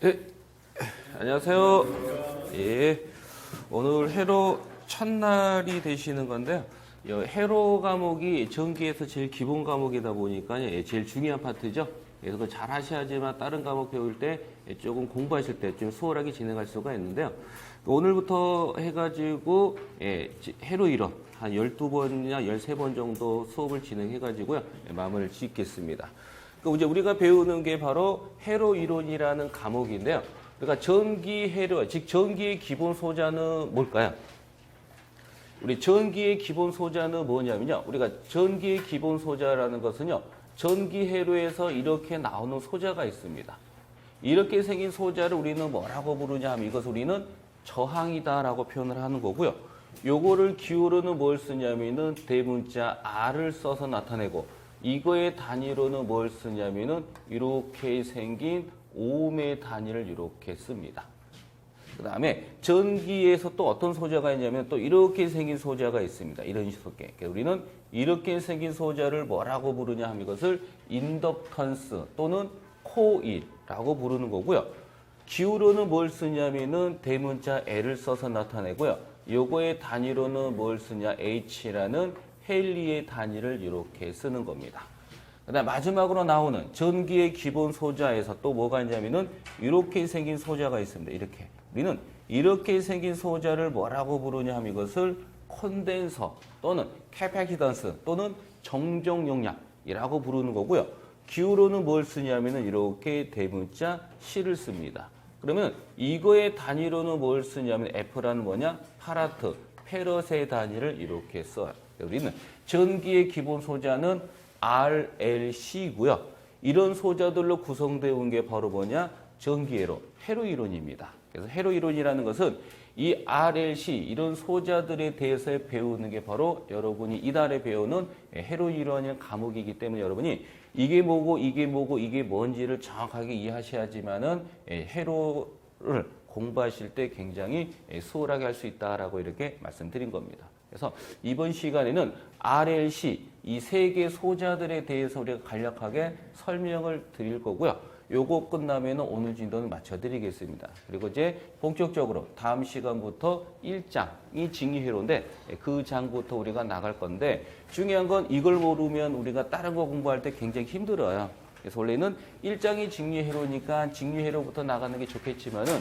네, 안녕하세요. 예, 오늘 회로 첫날이 되시는 건데요. 회로 과목이 전기에서 제일 기본 과목이다 보니까 제일 중요한 파트죠. 그래서 그걸 잘 하셔야지만 다른 과목 배울 때 조금 공부하실 때 좀 수월하게 진행할 수가 있는데요. 오늘부터 해가지고 회로 이론 한 12번이나 13번 정도 수업을 진행해가지고요. 마무리를 짓겠습니다. 이제 우리가 배우는 게 바로 회로 이론이라는 과목인데요. 그러니까 전기 회로, 즉 전기의 기본 소자는 뭘까요? 우리 전기의 기본 소자는 뭐냐면요. 우리가 전기의 기본 소자라는 것은요. 전기 회로에서 이렇게 나오는 소자가 있습니다. 이렇게 생긴 소자를 우리는 뭐라고 부르냐 하면 이것을 우리는 저항이다라고 표현을 하는 거고요. 요거를 기호로는 뭘 쓰냐면은 대문자 R을 써서 나타내고 이거의 단위로는 뭘 쓰냐면은 이렇게 생긴 오음의 단위를 이렇게 씁니다. 그 다음에 전기에서 또 어떤 소자가 있냐면 또 이렇게 생긴 소자가 있습니다. 이런 식의. 우리는 이렇게 생긴 소자를 뭐라고 부르냐 하면 이것을 인덕턴스 또는 코일이라고 부르는 거고요. 기호로는 뭘 쓰냐면은 대문자 L을 써서 나타내고요. 요거의 단위로는 뭘 쓰냐 H라는 헨리의 단위를 이렇게 쓰는 겁니다. 그다음 마지막으로 나오는 전기의 기본 소자에서 또 뭐가 있냐면은 이렇게 생긴 소자가 있습니다. 이렇게. 우리는 이렇게 생긴 소자를 뭐라고 부르냐 하면 이것을 콘덴서 또는 캐파시던스 또는 정정 용량이라고 부르는 거고요. 기호로는 뭘 쓰냐면은 이렇게 대문자 C를 씁니다. 그러면 이거의 단위로는 뭘 쓰냐면 F라는 뭐냐? 파라트, 페럿의 단위를 이렇게 써요. 우리는 전기의 기본 소자는 RLC고요. 이런 소자들로 구성되어 온 게 바로 뭐냐? 전기회로, 회로 이론입니다. 그래서 회로 이론이라는 것은 이 RLC 이런 소자들에 대해서 배우는 게 바로 여러분이 이달에 배우는 회로 이론이라는 과목이기 때문에 여러분이 이게 뭐고 이게 뭐고 이게 뭔지를 정확하게 이해하셔야지만은 회로를 공부하실 때 굉장히 수월하게 할 수 있다라고 이렇게 말씀드린 겁니다. 그래서 이번 시간에는 RLC 이 세 개 소자들에 대해서 우리가 간략하게 설명을 드릴 거고요. 요거 끝나면 오늘 진도는 마쳐드리겠습니다. 그리고 이제 본격적으로 다음 시간부터 1장이 징위회로인데 그 장부터 우리가 나갈 건데 중요한 건 이걸 모르면 우리가 다른 거 공부할 때 굉장히 힘들어요. 그래서 원래는 1장이 징위회로니까 징위회로부터 나가는 게 좋겠지만은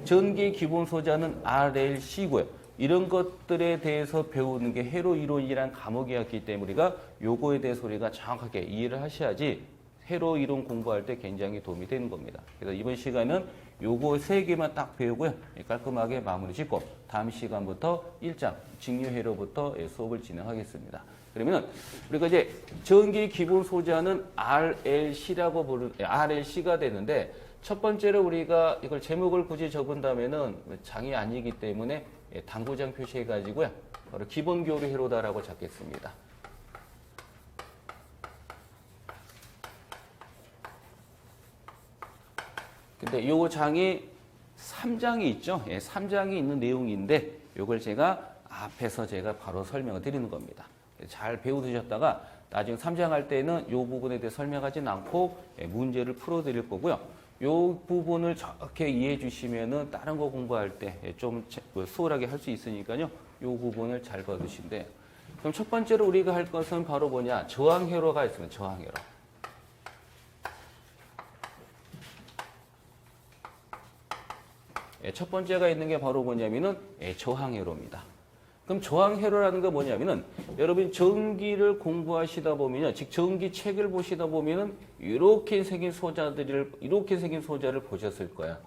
전기의 기본 소자는 RLC고요. 이런 것들에 대해서 배우는 게 회로 이론이란 과목이었기 때문에 우리가 요거에 대해서 우리가 정확하게 이해를 하셔야지 회로 이론 공부할 때 굉장히 도움이 되는 겁니다. 그래서 이번 시간은 요거 세 개만 딱 배우고요. 깔끔하게 마무리 짓고 다음 시간부터 1장 직류회로부터 수업을 진행하겠습니다. 그러면 우리가 이제 전기 기본 소자는 RLC가 되는데 첫 번째로 우리가 이걸 제목을 굳이 적은다면은 장이 아니기 때문에 당구장 표시해 가지고요. 바로 기본 교류 회로다라고 적겠습니다. 근데 요 장이 3장이 있죠. 3장이 있는 내용인데 요걸 제가 앞에서 제가 바로 설명을 드리는 겁니다. 잘 배우셨다가 나중에 3장 할 때는 요 부분에 대해 설명하진 않고 문제를 풀어 드릴 거고요. 요 부분을 저렇게 이해해 주시면은 다른 거 공부할 때 좀 수월하게 할 수 있으니까요. 요 부분을 잘 봐주신대요. 그럼 첫 번째로 우리가 할 것은 바로 뭐냐? 저항회로가 있습니다. 저항회로. 첫 번째가 있는 게 바로 뭐냐면은 저항회로입니다. 그럼 저항회로라는 게 뭐냐면은 여러분 전기를 공부하시다 보면요. 즉 전기 책을 보시다 보면은 이렇게 생긴 소자를 보셨을 거예요.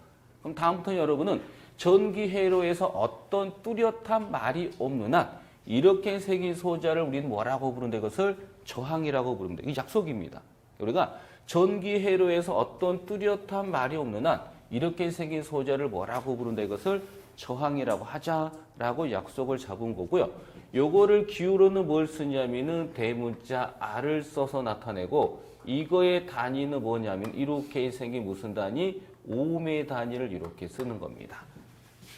그럼 다음부터 여러분은 전기회로에서 어떤 뚜렷한 말이 없는 한 이렇게 생긴 소자를 우리는 뭐라고 부른다? 이것을 저항이라고 부릅니다. 이게 약속입니다. 우리가 전기회로에서 어떤 뚜렷한 말이 없는 한 이렇게 생긴 소자를 뭐라고 부른다? 이것을 저항이라고 하자라고 약속을 잡은 거고요. 요거를 기호로는 뭘 쓰냐면은 대문자 R을 써서 나타내고 이거의 단위는 뭐냐면 이렇게 생긴 무슨 단위? 오음의 단위를 이렇게 쓰는 겁니다.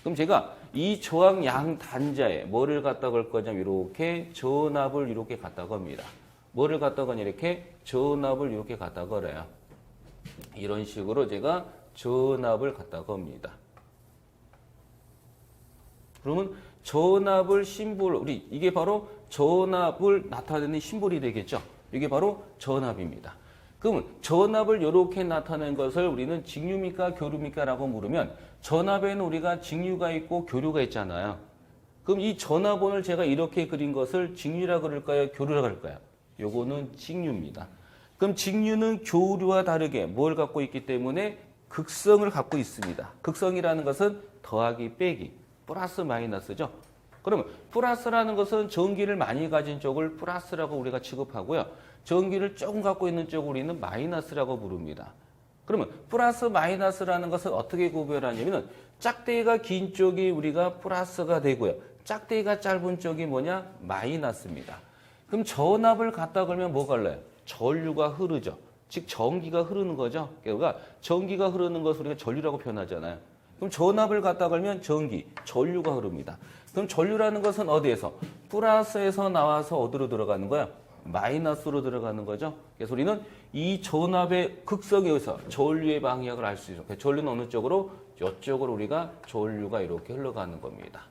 그럼 제가 이 저항 양 단자에 뭐를 갖다 걸 거냐면 이렇게 전압을 이렇게 갖다 겁니다. 뭐를 갖다 거냐 이렇게 전압을 이렇게 갖다 걸어요. 이런 식으로 제가 전압을 갖다가 겁니다. 그러면 전압을 심볼, 우리 이게 바로 전압을 나타내는 심볼이 되겠죠. 이게 바로 전압입니다. 그러면 전압을 이렇게 나타낸 것을 우리는 직류입니까 교류입니까 라고 물으면 전압에는 우리가 직류가 있고 교류가 있잖아요. 그럼 이 전압원을 제가 이렇게 그린 것을 직류라 그럴까요? 교류라 그럴까요? 요거는 직류입니다. 그럼 직류는 교류와 다르게 뭘 갖고 있기 때문에 극성을 갖고 있습니다. 극성이라는 것은 더하기 빼기, 플러스 마이너스죠. 그러면 플러스라는 것은 전기를 많이 가진 쪽을 플러스라고 우리가 취급하고요. 전기를 조금 갖고 있는 쪽을 우리는 마이너스라고 부릅니다. 그러면 플러스 마이너스라는 것을 어떻게 구별하냐면 짝대기가 긴 쪽이 우리가 플러스가 되고요. 짝대기가 짧은 쪽이 뭐냐? 마이너스입니다. 그럼 전압을 갖다 걸면 뭐가 흘러요? 전류가 흐르죠. 즉 전기가 흐르는 거죠. 그러니까 전기가 흐르는 것을 우리가 전류라고 표현하잖아요. 그럼 전압을 갖다 걸면 전기, 전류가 흐릅니다. 그럼 전류라는 것은 어디에서? 플러스에서 나와서 어디로 들어가는 거야? 마이너스로 들어가는 거죠. 그래서 우리는 이 전압의 극성에 의해서 전류의 방향을 알 수 있어요. 전류는 어느 쪽으로? 이쪽으로 우리가 전류가 이렇게 흘러가는 겁니다.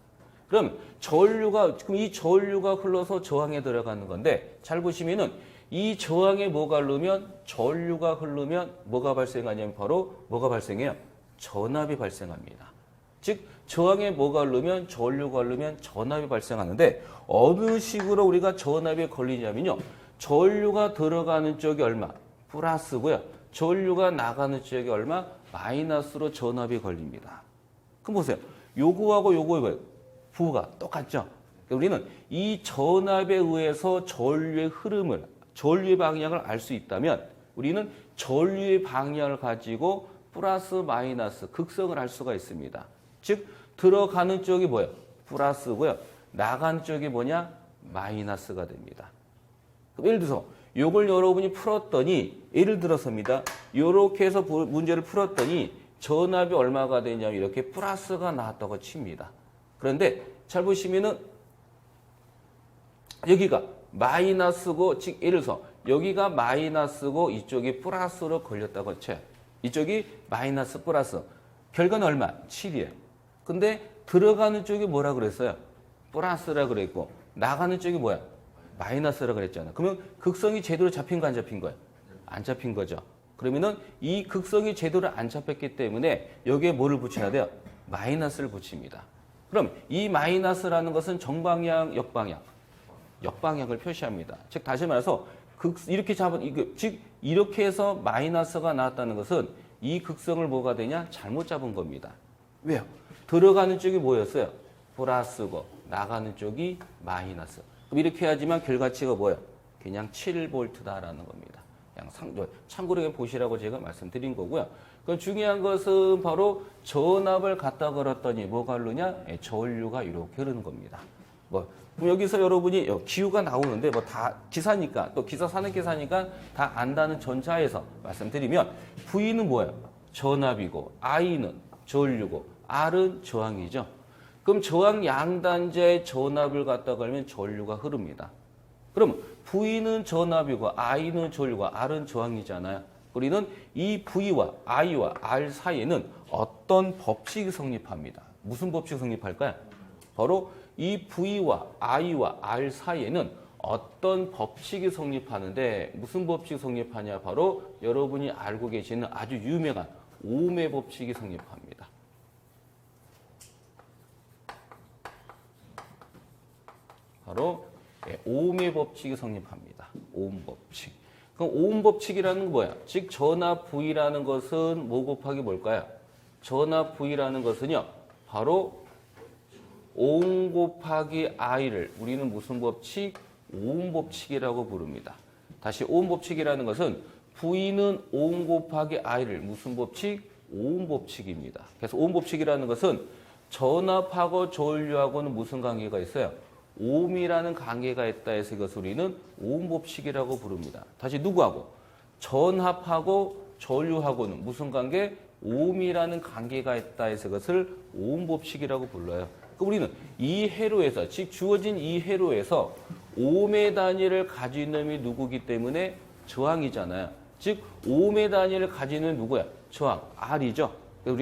그럼 그럼 이 전류가 흘러서 저항에 들어가는 건데 잘 보시면은 이 저항에 뭐가 흐르면 전류가 흐르면 뭐가 발생하냐면 바로 뭐가 발생해요? 전압이 발생합니다. 즉 저항에 뭐가 흐르면 전류가 흐르면 전압이 발생하는데 어느 식으로 우리가 전압에 걸리냐면요. 전류가 들어가는 쪽이 얼마? 플러스고요. 전류가 나가는 쪽이 얼마? 마이너스로 전압이 걸립니다. 그럼 보세요. 요거하고 요거 부가 똑같죠? 우리는 이 전압에 의해서 전류의 흐름을, 전류의 방향을 알 수 있다면 우리는 전류의 방향을 가지고 플러스 마이너스 극성을 알 수가 있습니다. 즉 들어가는 쪽이 뭐예요? 플러스고요. 나간 쪽이 뭐냐? 마이너스가 됩니다. 그럼 예를 들어서 요걸 여러분이 풀었더니 예를 들어서입니다. 요렇게 해서 문제를 풀었더니 전압이 얼마가 되냐면 이렇게 플러스가 나왔다고 칩니다. 그런데 잘 보시면은 여기가 마이너스고 즉 예를 들어서 여기가 마이너스고 이쪽이 플러스로 걸렸다고 쳐요. 이쪽이 마이너스 플러스. 결과는 얼마? 7이에요. 근데 들어가는 쪽이 뭐라 그랬어요? 플러스라 그랬고 나가는 쪽이 뭐야? 마이너스라 그랬잖아요. 그러면 극성이 제대로 잡힌 거 안 잡힌 거예요? 안 잡힌 거죠. 그러면은 이 극성이 제대로 안 잡혔기 때문에 여기에 뭐를 붙여야 돼요? 마이너스를 붙입니다. 그럼 이 마이너스라는 것은 정방향, 역방향을 표시합니다. 즉 다시 말해서 이렇게 즉 이렇게 해서 마이너스가 나왔다는 것은 이 극성을 뭐가 되냐? 잘못 잡은 겁니다. 왜요? 들어가는 쪽이 뭐였어요? 플러스고 나가는 쪽이 마이너스. 그럼 이렇게 해야지만 결과치가 뭐예요? 그냥 7V다라는 겁니다. 그냥 참고로 보시라고 제가 말씀드린 거고요. 그럼 중요한 것은 바로 전압을 갖다 걸었더니 뭐가 흐르냐? 전류가 이렇게 흐르는 겁니다. 그럼 여기서 여러분이 기후가 나오는데 다 기사니까 또 기사 사는 기사니까 다 안다는 전차에서 말씀드리면 V는 뭐예요? 전압이고 I는 전류고 R은 저항이죠. 그럼 저항 양단자의 전압을 갖다 걸면 전류가 흐릅니다. 그럼 V는 전압이고 I는 전류고 R은 저항이잖아요. 우리는 이 V와 I와 R 사이에는 어떤 법칙이 성립합니다. 무슨 법칙이 성립할까요? 바로 이 V와 I와 R 사이에는 어떤 법칙이 성립하는데 무슨 법칙이 성립하냐? 바로 여러분이 알고 계시는 아주 유명한 오음의 법칙이 성립합니다. 바로 오음의 법칙이 성립합니다. 오음 법칙. 그럼 오음 법칙이라는 건 뭐야? 즉 전압 V라는 것은 뭐 곱하기 뭘까요? 전압 V라는 것은요. 바로 오음 곱하기 I를 우리는 무슨 법칙? 오음 법칙이라고 부릅니다. 다시 오음 법칙이라는 것은 V는 오음 곱하기 I를 무슨 법칙? 오음 법칙입니다. 그래서 오음 법칙이라는 것은 전압하고 전류하고는 무슨 관계가 있어요? 오음이라는 관계가 있다 해서 이것을 우리는 오음 법칙이라고 부릅니다. 다시 누구하고? 전압하고 전류하고는 무슨 관계? 오음이라는 관계가 있다 해서 이것을 오음 법칙이라고 불러요. 그럼 우리는 이 회로에서 즉 주어진 이 회로에서 오음의 단위를 가지는 놈이 누구기 때문에 저항이잖아요. 즉 오음의 단위를 가지는 누구야? 저항 R이죠. 우리